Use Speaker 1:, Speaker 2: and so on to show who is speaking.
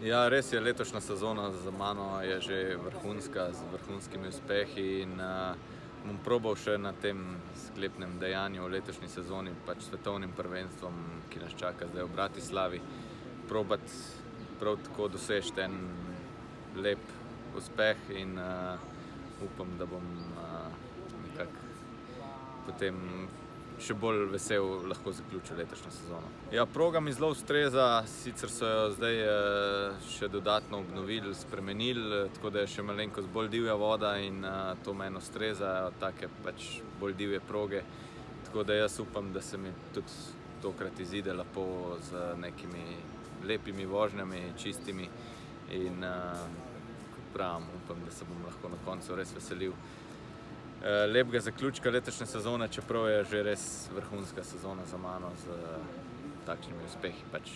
Speaker 1: Ja, res je, letošnja sezona za mano je že vrhunska, z vrhunskimi uspehi in bom probal še na tem sklepnem dejanju v letošnji sezoni, pač svetovnim prvenstvom, ki nas čaka zdaj v Bratislavi, probati prav tako doseči en lep uspeh in upam, da bom nekako potem še bolj vesel lahko zaključil letošnjo sezono. Ja, proga mi zelo ustreza, sicer so jo zdaj še dodatno obnovili, spremenili, tako da je še malenkost bolj divja voda in to meni ustreza, take pač bolj divje proge. Tako da jaz upam, da se mi tudi tokrat izide lepo z nekimi lepimi vožnjami, čistimi in kot pravim, upam, da se bom lahko na koncu res veselil lepega zaključka letošnje sezone, čeprav je že res vrhunska sezona za mano z takšnimi uspehi. Pač